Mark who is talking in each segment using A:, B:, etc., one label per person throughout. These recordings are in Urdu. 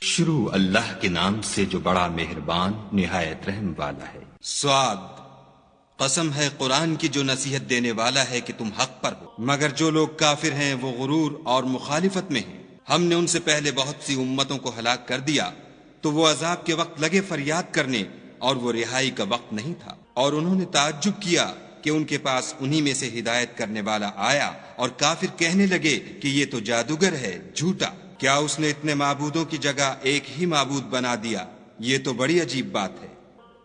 A: شروع اللہ کے نام سے جو بڑا مہربان نہایت رحم والا ہے۔
B: صاد، قسم ہے قرآن کی جو نصیحت دینے والا ہے کہ تم حق پر ہو، مگر جو لوگ کافر ہیں وہ غرور اور مخالفت میں ہیں۔ ہم نے ان سے پہلے بہت سی امتوں کو ہلاک کر دیا تو وہ عذاب کے وقت لگے فریاد کرنے اور وہ رہائی کا وقت نہیں تھا، اور انہوں نے تعجب کیا کہ ان کے پاس انہی میں سے ہدایت کرنے والا آیا، اور کافر کہنے لگے کہ یہ تو جادوگر ہے، جھوٹا، کیا اس نے اتنے معبودوں کی جگہ ایک ہی معبود بنا دیا؟ یہ تو بڑی عجیب بات ہے۔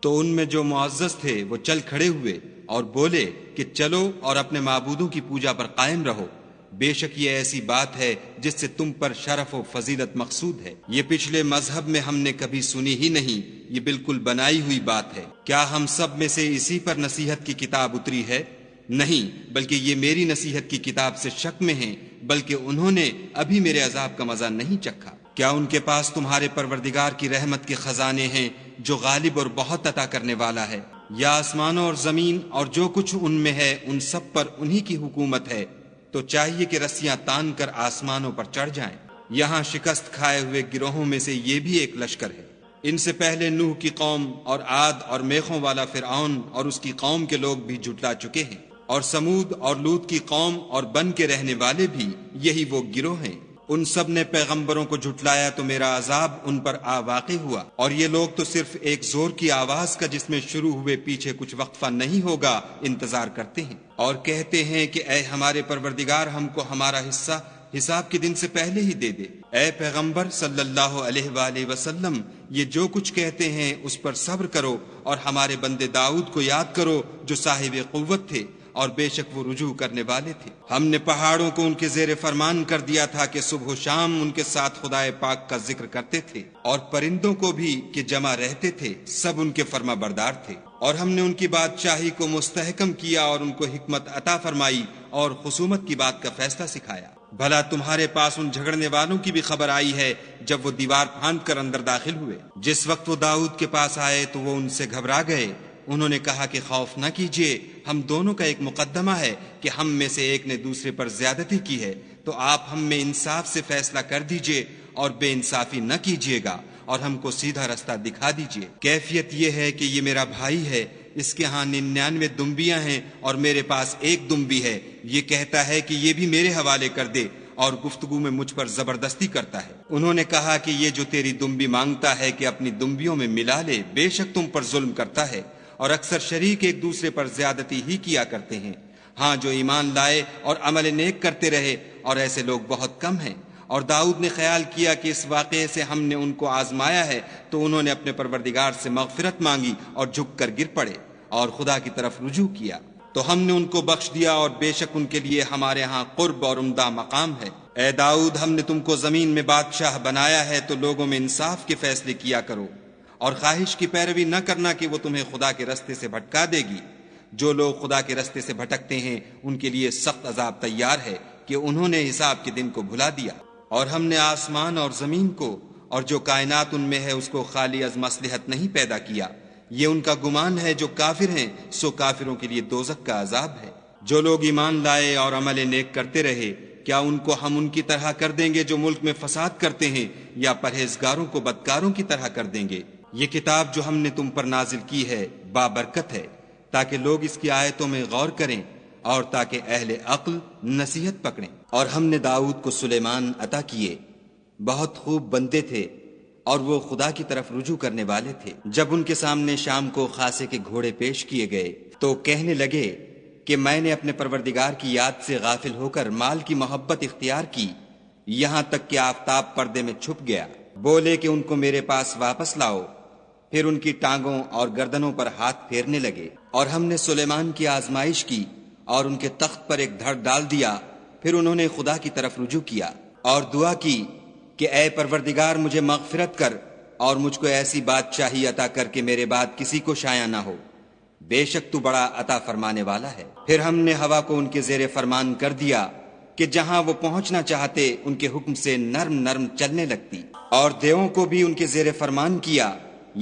B: تو ان میں جو معزز تھے وہ چل کھڑے ہوئے اور بولے کہ چلو اور اپنے معبودوں کی پوجا پر قائم رہو، بے شک یہ ایسی بات ہے جس سے تم پر شرف و فضیلت مقصود ہے، یہ پچھلے مذہب میں ہم نے کبھی سنی ہی نہیں، یہ بالکل بنائی ہوئی بات ہے۔ کیا ہم سب میں سے اسی پر نصیحت کی کتاب اتری ہے؟ نہیں، بلکہ یہ میری نصیحت کی کتاب سے شک میں ہیں، بلکہ انہوں نے ابھی میرے عذاب کا مزہ نہیں چکھا۔ کیا ان کے پاس تمہارے پروردگار کی رحمت کے خزانے ہیں جو غالب اور بہت عطا کرنے والا ہے؟ یا آسمانوں اور زمین اور جو کچھ ان میں ہے ان سب پر انہی کی حکومت ہے، تو چاہیے کہ رسیاں تان کر آسمانوں پر چڑھ جائیں۔ یہاں شکست کھائے ہوئے گروہوں میں سے یہ بھی ایک لشکر ہے۔ ان سے پہلے نوح کی قوم اور عاد اور میخوں والا فرعون اور اس کی قوم کے لوگ بھی جھٹلا چکے ہیں، اور سمود اور لوط کی قوم اور بن کے رہنے والے بھی یہی وہ گروہ ہیں۔ ان سب نے پیغمبروں کو جھٹلایا تو میرا عذاب ان پر آ واقع ہوا، اور یہ لوگ تو صرف ایک زور کی آواز کا جس میں شروع ہوئے پیچھے کچھ وقفہ نہیں ہوگا انتظار کرتے ہیں، اور کہتے ہیں کہ اے ہمارے پروردگار ہم کو ہمارا حصہ حساب کے دن سے پہلے ہی دے دے۔ اے پیغمبر صلی اللہ علیہ وآلہ وسلم، یہ جو کچھ کہتے ہیں اس پر صبر کرو، اور ہمارے بندے داؤد کو یاد کرو جو صاحب قوت تھے، اور بے شک وہ رجوع کرنے والے تھے۔ ہم نے پہاڑوں کو ان کے زیر فرمان کر دیا تھا کہ صبح و شام ان کے ساتھ خدائے پاک کا ذکر کرتے تھے، اور پرندوں کو بھی کہ جمع رہتے تھے، سب ان کے فرما بردار تھے۔ اور ہم نے ان کی بادشاہی کو مستحکم کیا اور ان کو حکمت عطا فرمائی اور خصومت کی بات کا فیصلہ سکھایا۔ بھلا تمہارے پاس ان جھگڑنے والوں کی بھی خبر آئی ہے جب وہ دیوار پھاند کر اندر داخل ہوئے؟ جس وقت وہ داؤد کے پاس آئے تو وہ ان سے گھبرا گئے۔ انہوں نے کہا کہ خوف نہ کیجیے، ہم دونوں کا ایک مقدمہ ہے کہ ہم میں سے ایک نے دوسرے پر زیادتی کی ہے، تو آپ ہم میں انصاف سے فیصلہ کر دیجیے اور بے انصافی نہ کیجیے گا، اور ہم کو سیدھا رستہ دکھا دیجیے۔ کیفیت یہ ہے کہ یہ میرا بھائی ہے، اس کے ہاں 99 دمبیاں ہیں اور میرے پاس ایک دمبی ہے، یہ کہتا ہے کہ یہ بھی میرے حوالے کر دے، اور گفتگو میں مجھ پر زبردستی کرتا ہے۔ انہوں نے کہا کہ یہ جو تیری دمبی مانگتا ہے کہ اپنی دمبیوں میں ملا لے، بے شک تم پر ظلم کرتا ہے، اور اکثر شریک ایک دوسرے پر زیادتی ہی کیا کرتے ہیں۔ ہاں جو ایمان لائے اور عمل نیک کرتے رہے، اور ایسے لوگ بہت کم ہیں۔ اور داؤد نے خیال کیا کہ اس واقعے سے ہم نے ان کو آزمایا ہے، تو انہوں نے اپنے پروردگار سے مغفرت مانگی اور جھک کر گر پڑے اور خدا کی طرف رجوع کیا، تو ہم نے ان کو بخش دیا، اور بے شک ان کے لیے ہمارے ہاں قرب اور عمدہ مقام ہے۔ اے داؤد، ہم نے تم کو زمین میں بادشاہ بنایا ہے، تو لوگوں میں انصاف کے فیصلے کیا کرو، اور خواہش کی پیروی نہ کرنا کہ وہ تمہیں خدا کے رستے سے بھٹکا دے گی۔ جو لوگ خدا کے رستے سے بھٹکتے ہیں ان کے لیے سخت عذاب تیار ہے کہ انہوں نے حساب کے دن کو بھلا دیا۔ اور ہم نے آسمان اور زمین کو اور جو کائنات ان میں ہے اس کو خالی از مصلحت نہیں پیدا کیا۔ یہ ان کا گمان ہے جو کافر ہیں، سو کافروں کے لیے دوزخ کا عذاب ہے۔ جو لوگ ایمان لائے اور عمل نیک کرتے رہے، کیا ان کو ہم ان کی طرح کر دیں گے جو ملک میں فساد کرتے ہیں، یا پرہیزگاروں کو بدکاروں کی طرح کر دیں گے؟ یہ کتاب جو ہم نے تم پر نازل کی ہے بابرکت ہے، تاکہ لوگ اس کی آیتوں میں غور کریں اور تاکہ اہل عقل نصیحت پکڑیں۔ اور ہم نے داؤد کو سلیمان عطا کیے، بہت خوب بندے تھے، اور وہ خدا کی طرف رجوع کرنے والے تھے۔ جب ان کے سامنے شام کو خاصے کے گھوڑے پیش کیے گئے تو کہنے لگے کہ میں نے اپنے پروردگار کی یاد سے غافل ہو کر مال کی محبت اختیار کی، یہاں تک کہ آفتاب پردے میں چھپ گیا۔ بولے کہ ان کو میرے پاس واپس لاؤ، پھر ان کی ٹانگوں اور گردنوں پر ہاتھ پھیرنے لگے۔ اور ہم نے سلیمان کی آزمائش کی اور ان کے تخت پر ایک دھڑ ڈال دیا، پھر انہوں نے خدا کی طرف رجوع کیا اور دعا کی کہ اے پروردگار مجھے مغفرت کر اور مجھ کو ایسی بادشاہی عطا کر کے میرے بعد کسی کو شایع نہ ہو، بے شک تو بڑا عطا فرمانے والا ہے۔ پھر ہم نے ہوا کو ان کے زیر فرمان کر دیا کہ جہاں وہ پہنچنا چاہتے ان کے حکم سے نرم نرم چلنے لگتی، اور دیووں کو بھی ان کے زیر فرمان کیا،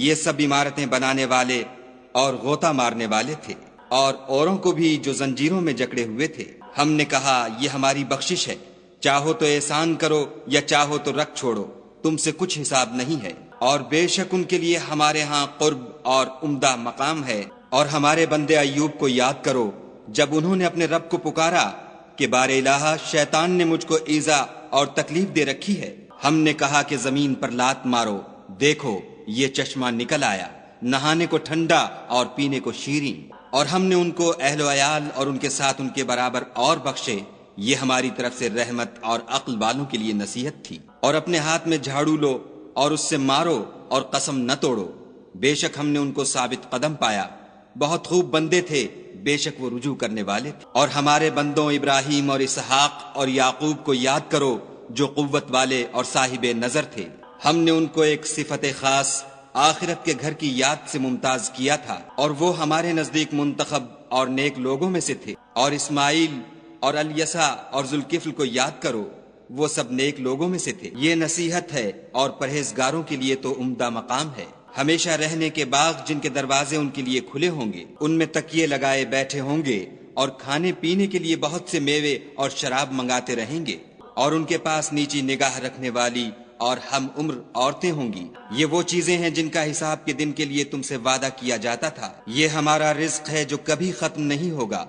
B: یہ سب عمارتیں بنانے والے اور غوطہ مارنے والے تھے، اور اوروں کو بھی جو زنجیروں میں جکڑے ہوئے تھے۔ ہم نے کہا یہ ہماری بخشش ہے، چاہو تو احسان کرو یا چاہو تو رکھ چھوڑو، تم سے کچھ حساب نہیں ہے، اور بے شک ان کے لیے ہمارے ہاں قرب اور عمدہ مقام ہے۔ اور ہمارے بندے ایوب کو یاد کرو جب انہوں نے اپنے رب کو پکارا کہ بار الہ، شیطان نے مجھ کو ایذا اور تکلیف دے رکھی ہے۔ ہم نے کہا کہ زمین پر لات مارو، دیکھو یہ چشمہ نکل آیا، نہانے کو ٹھنڈا اور پینے کو شیریں۔ اور ہم نے ان کو اہل و عیال اور ان کے ساتھ ان کے برابر اور بخشے، یہ ہماری طرف سے رحمت اور عقل والوں کے لیے نصیحت تھی۔ اور اپنے ہاتھ میں جھاڑو لو اور اس سے مارو اور قسم نہ توڑو، بے شک ہم نے ان کو ثابت قدم پایا، بہت خوب بندے تھے، بے شک وہ رجوع کرنے والے تھے۔ اور ہمارے بندوں ابراہیم اور اسحاق اور یعقوب کو یاد کرو جو قوت والے اور صاحب نظر تھے، ہم نے ان کو ایک صفت خاص آخرت کے گھر کی یاد سے ممتاز کیا تھا، اور وہ ہمارے نزدیک منتخب اور نیک لوگوں میں سے تھے۔ اور اسماعیل اور الیسع اور ذوالکفل کو یاد کرو، وہ سب نیک لوگوں میں سے تھے۔ یہ نصیحت ہے اور پرہیزگاروں کے لیے تو عمدہ مقام ہے۔ ہمیشہ رہنے کے باغ جن کے دروازے ان کے لیے کھلے ہوں گے، ان میں تکیے لگائے بیٹھے ہوں گے، اور کھانے پینے کے لیے بہت سے میوے اور شراب منگاتے رہیں گے، اور ان کے پاس نیچی نگاہ رکھنے والی اور ہم عمر عورتیں ہوں گی۔ یہ وہ چیزیں ہیں جن کا حساب کے دن کے لیے تم سے وعدہ کیا جاتا تھا، یہ ہمارا رزق ہے جو کبھی ختم نہیں ہوگا۔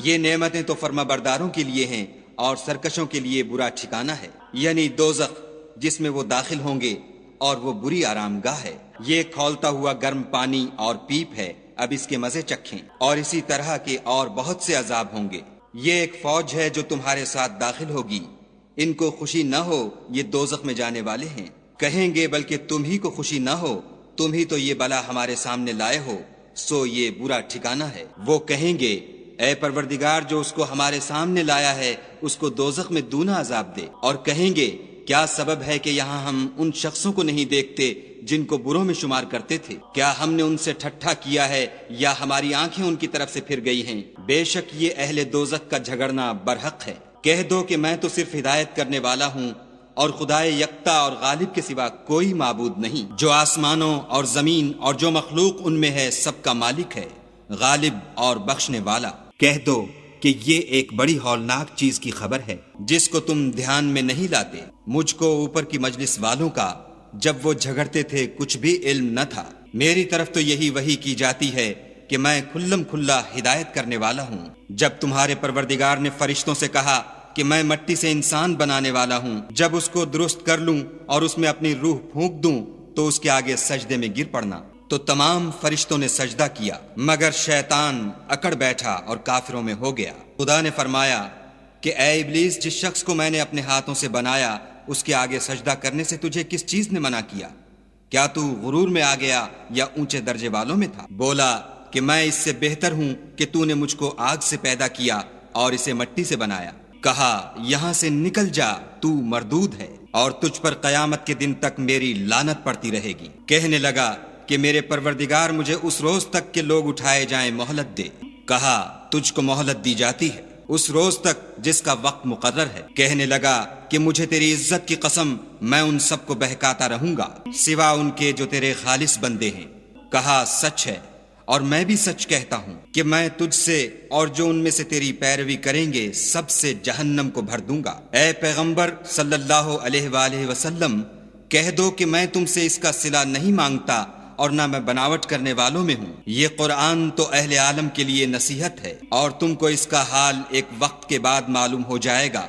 B: یہ نعمتیں تو فرما برداروں کے لیے ہیں، اور سرکشوں کے لیے برا ٹھکانہ ہے، یعنی دوزخ جس میں وہ داخل ہوں گے، اور وہ بری آرام گاہ ہے۔ یہ کھولتا ہوا گرم پانی اور پیپ ہے، اب اس کے مزے چکھیں، اور اسی طرح کے اور بہت سے عذاب ہوں گے۔ یہ ایک فوج ہے جو تمہارے ساتھ داخل ہوگی، ان کو خوشی نہ ہو، یہ دوزخ میں جانے والے ہیں۔ کہیں گے بلکہ تم ہی کو خوشی نہ ہو، تم ہی تو یہ بلا ہمارے سامنے لائے ہو، سو یہ برا ٹھکانہ ہے۔ وہ کہیں گے اے پروردگار جو اس کو ہمارے سامنے لایا ہے اس کو دوزخ میں دونا عذاب دے، اور کہیں گے کیا سبب ہے کہ یہاں ہم ان شخصوں کو نہیں دیکھتے جن کو بروں میں شمار کرتے تھے؟ کیا ہم نے ان سے ٹھٹھا کیا ہے یا ہماری آنکھیں ان کی طرف سے پھر گئی ہیں؟ بے شک یہ اہل دوزخ کا جھگڑنا برحق ہے۔ کہہ دو کہ میں تو صرف ہدایت کرنے والا ہوں، اور خدائے یکتا اور غالب کے سوا کوئی معبود نہیں، جو آسمانوں اور زمین اور جو مخلوق ان میں ہے سب کا مالک ہے، غالب اور بخشنے والا۔ کہہ دو کہ یہ ایک بڑی ہولناک چیز کی خبر ہے جس کو تم دھیان میں نہیں لاتے۔ مجھ کو اوپر کی مجلس والوں کا جب وہ جھگڑتے تھے کچھ بھی علم نہ تھا، میری طرف تو یہی وحی کی جاتی ہے کہ میں کھلم کھلا ہدایت کرنے والا ہوں۔ جب تمہارے پروردگار نے فرشتوں سے کہا کہ میں مٹی سے انسان بنانے والا ہوں، جب اس کو درست کر لوں اور اس میں اپنی روح پھونک دوں تو اس کے آگے سجدے میں گر پڑنا، تو تمام فرشتوں نے سجدہ کیا مگر شیطان اکڑ بیٹھا اور کافروں میں ہو گیا۔ خدا نے فرمایا کہ اے ابلیس، جس شخص کو میں نے اپنے ہاتھوں سے بنایا اس کے آگے سجدہ کرنے سے تجھے کس چیز نے منع کیا؟ کیا تو غرور میں آ گیا یا اونچے درجے والوں میں تھا؟ بولا کہ میں اس سے بہتر ہوں کہ تو نے مجھ کو آگ سے پیدا کیا اور اسے مٹی سے بنایا۔ کہا یہاں سے نکل جا، تو مردود ہے، اور تجھ پر قیامت کے دن تک میری لعنت پڑتی رہے گی۔ کہنے لگا کہ میرے پروردگار مجھے اس روز تک کہ لوگ اٹھائے جائیں مہلت دے۔ کہا تجھ کو مہلت دی جاتی ہے اس روز تک جس کا وقت مقرر ہے۔ کہنے لگا کہ مجھے تیری عزت کی قسم میں ان سب کو بہکاتا رہوں گا سوا ان کے جو تیرے خالص بندے ہیں۔ کہا سچ ہے اور میں بھی سچ کہتا ہوں کہ میں تجھ سے اور جو ان میں سے تیری پیروی کریں گے سب سے جہنم کو بھر دوں گا۔ اے پیغمبر صلی اللہ علیہ وآلہ وسلم، کہہ دو کہ میں تم سے اس کا صلہ نہیں مانگتا اور نہ میں بناوٹ کرنے والوں میں ہوں۔ یہ قرآن تو اہل عالم کے لیے نصیحت ہے، اور تم کو اس کا حال ایک وقت کے بعد معلوم ہو جائے گا۔